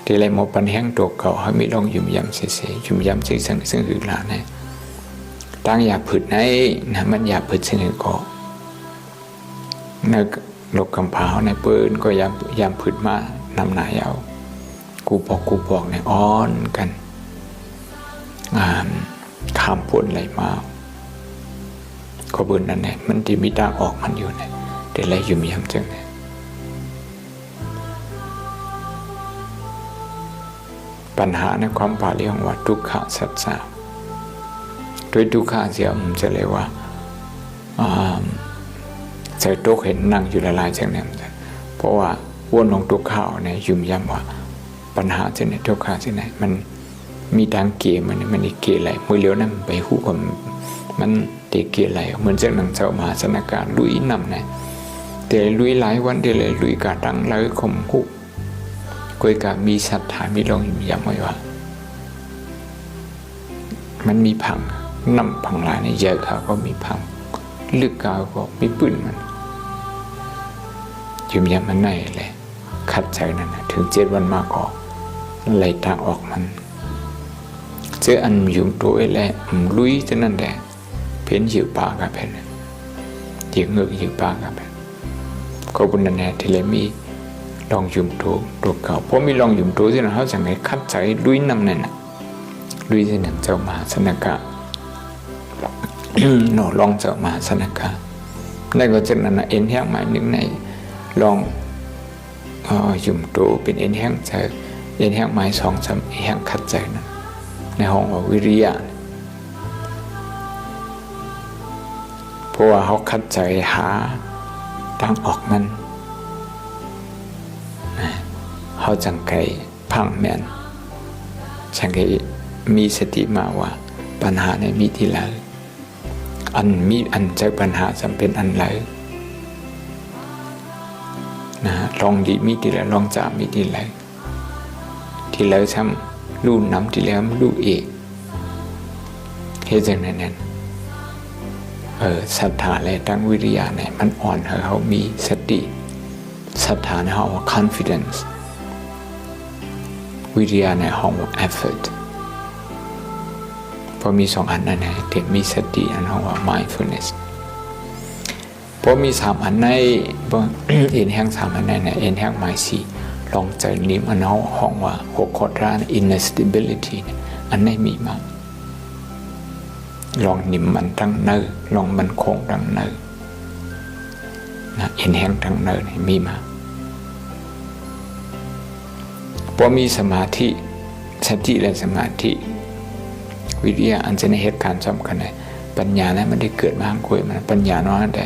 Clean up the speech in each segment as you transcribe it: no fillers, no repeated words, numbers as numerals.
ที่ไรหมดปัญแห้งตัวเก่าให้ไม่ลองยุ่มยำเสียยุ่มยำซึ่งอื่นหลาเนี่ยตั้งอยากผืดในนะมันอยากผืดเสนอก็ในลกกำพาวในปืนก็ยำผืดมานำหนายเอากูบอกเนี่ยอ้อนกันข้ามพ้นไหลมาก็เบิร์นนั่นเนี่ยมันที่มีทางออกมันอยู่เนี่ยแต่ไรยุ่มยำจังเนี่ยปัญหาในความบาลีของว่าทุกขะสัจจะโดยทุกขะเสียผมจะเลยว่าใจโต๊ะเห็นนั่งอยู่ละลายจังเนี่ยเพราะว่าวนลงทุกข่าวเนี่ยยุ่มยำว่าปัญหาจะเนี่ยทุกขะจะเนี่ยมันมีทางเกี่ยมันอีกเกี่ยอะไรมือเลี้ยวนั่นไปคู่กับมันเด็กเกี่ยอะไรเหมือนเจ้าหนังเจ้ามหาสนการลุยนำเนี่ยแต่ลุยหลายวันเดียวเลยลุยกาดังเลยข่มคู่กุยกามีศรัทธามีลองย้ำไว้ว่ามันมีพังน้ำพังหลายในเยอะเขาก็มีพังลึกกาก็มีปืนมันยืมย้ำมันไหนเลยขัดใจนั่นนะถึง7 วันมากออกไหลทางออกมันเจออันยุ่งตัวแหละลุยจนนั่นแหละเพ้นยืมปากกับเพนยืมเงือกยืมปากกับเพนก็บุญนั่นแหละที่เลยมีลองยุ่มตัวเก่าเพราะมีลองยุ่มตัวที่เราเขาสั่งให้คัดใจลุยนำนั่นน่ะลุยที่หนึ่งเจ้ามาสนากะหนอลองเจ้ามาสนากะในก็จะนั่นเอ็นแห้งหมายหนึ่งในลองยุ่มตัวเป็นเอ็นแห้งใจเอ็นแห้งหมาย2-3แห้งคัดใจนั่นในห้องวิริยะเพราะว่าเขาคัดใจหาทางออกมันเขาจังไกพังแม่นจังไกมีสติมาว่าปัญหาในมีที่ไหนอันเจอปัญหาจำเป็นอันไหนนะลองดีมีที่ไหนลองจามมีที่ไหนที่ไหนซ้ำลู่น้ำที่แล้วลู่เอกเฮ็ดจังนั้นศรัทธาและตั้งวิริยะเนี่ยมันอ่อนเขามีสติศรัทธาในห้องว่า confidence วิริยะในห้องว่า effort พอมี2 อันนั่นไงที่มีสติอันห้องว่า mindfulness พอมี3 อันในเอ็นแห้ง3 อันในเอ็นแห้งหมาย4ลองใจนิ่มอันห้องว่า6 ข้อด้าน inner stability อันไหนมีมากลองนิ่มมันตั้งเนื้อลองมันคงตั้งเนื้อนะเอ็นแห้งตั้งเนื้อนี่มีมาพอมีสมาธิสติและสมาธิวิริยะอันจะในเหตุการณ์สำคัญเลยปัญญานั้นมันได้เกิดมาคุยมันปัญญาน้อยแต่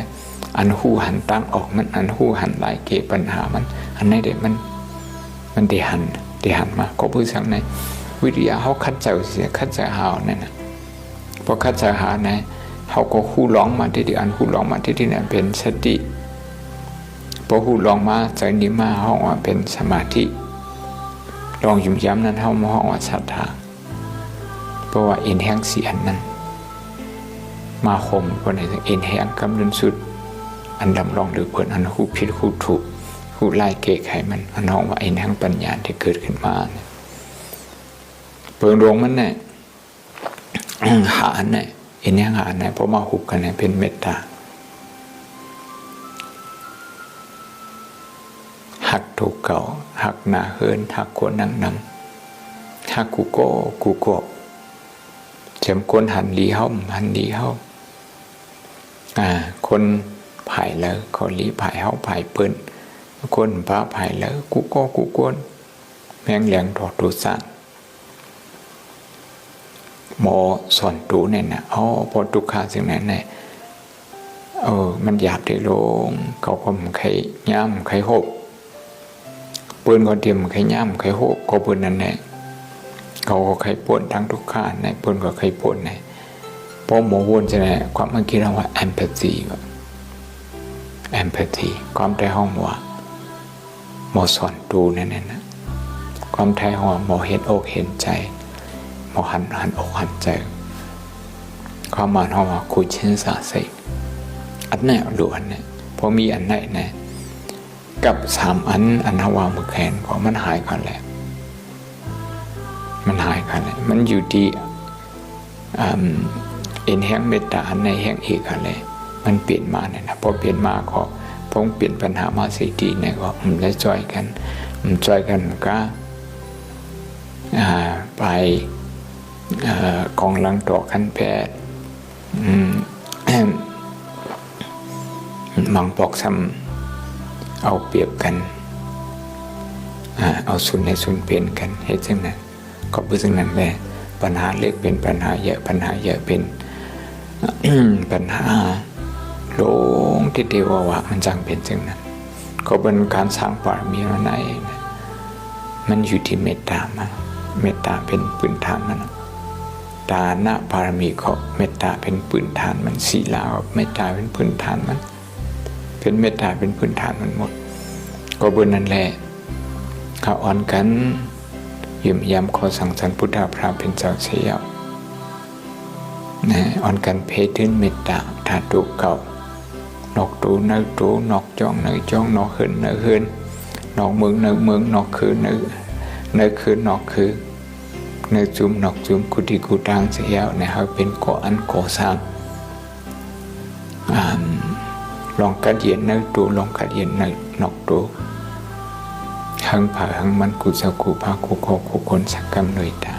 อันหูหันตั้งออกมันอันหูหันหลายเกปัญหามันอันไหนเด็มันได้หันมาก็พูดสั่งในวิริยะเขาคัดใจเสียคัดใจหาวนั่นนะพอคัดใจหานะเขาก็หูร้องมาที่อันหูร้องมาที่นั่นเป็นสติพอหูร้องมาใจนี้มาห้องว่าเป็นสมาธิลองยุ่มย้ำนั้นเขามาห้องว่าศรัทธาเพราะว่าเอ็นแห้ง4 อันนั้นมาคมคนไหนเอ็นแห้งกำลังสุดอันดำลองหรือเปิดอันหูผิดหูถูกหูไล่เกะไขมันอันห้องว่าเอ็นแห้งปัญญาที่เกิดขึ้นมาเปิดดวงมันเนี่ยหาเนี่ยเอ็นแห้งหาเนี่ยเพราะมาหุบกันเนี่ยเป็นเมตตาหักถูกเก่าหักหนาเฮินหักคนนั่งนำหักกูโก้เจ็มคนหันลีเฮ้าคนผายแล้วเขาลีผายเฮ้าผายเปิ้นคนป้าผายแล้วกูโก้แมงแหลงถอดตูสันหมอสอนตูเนี่ยนะพอทุกขาสิ่งนั้นเนี่ยมันหยาบได้ลงเขาก็มันใครย่ำใครหบปืนก็เตรียมใครย่ำใครหบก็ปืนนั่นแหละเขาก็ใครปนทั้งทุกขาในปืนก็ใครปนในเพราะหมอวนจะเนี่ยความเมื่อกี้เราว่า empathy ความใจห้องว่าหมอสอนตูนั่นนะความใจห้องหมอเห็นอกเห็นใจหมอหันอกหันใจความหมายห้องว่าคุยเช่นสาสิอันไหนดูอันไหนพอมีอันไหนนะกับ3 อันฮาวามือแขนของมันหายกันแล้ว มันหายกันเลยมันอยู่ที่เอ็นแห่งเมตตาในแห่งอีกกันเลยมันเปลี่ยนมาเนี่ยนะพอเปลี่ยนมาก็พงเปลี่ยนปัญหามาสิทีเนี่ยก็มันได้จอยกันก็ไปกองหลังต่อขั้นแพทย์มังปอกซ้ำเอาเปรียบกันเอาส่วนให้ส่วนเปลี่ยนกันเหตุซึ่งนั้นก็เพื่อซึ่งนั้นแหละปัญหาเล็กเป็นปัญหาเยอะปัญหาเยอะเป็น ปัญหาโลงที่เดียวว่ามันจังเป็นซึ่งนั้นก็เป็นการสร้างบารมีมันเองมันอยู่ที่เมตตามันเมตตาเป็นพื้นฐานมันดานะบารมีก็เมตตาเป็นพื้นฐานมันศีลาเมตตาเป็นพื้นฐานมันเป็นเมตตาเป็นพื้นฐานมันหมดก็บนนั้นแหละเขาอ่อนกันยืมย้ำขอสั่งสรรพุทธาพระเป็นเจ้าเสียนะอ่อนกันเพถึนเมตตาถาตุเก่านอกตูเนื้อตูนอกจ้องเนื้อจ้องนอกหืนเนื้อหืนนอกเมืองเนื้อเมืองนอกคือเนื้อคืนนอกคือเนื้อจุ่มนอกจุ่มกุฏิกุฏางเสียเนี่ยเขาเป็นก่ออันก่อสร้างลองกัดเย็นเนื้อตูลองกัดเย็นเนื้อนอกตูหังผ่าหังมันกุศลกุภาคุโคคุคนสักกรรมเลยตา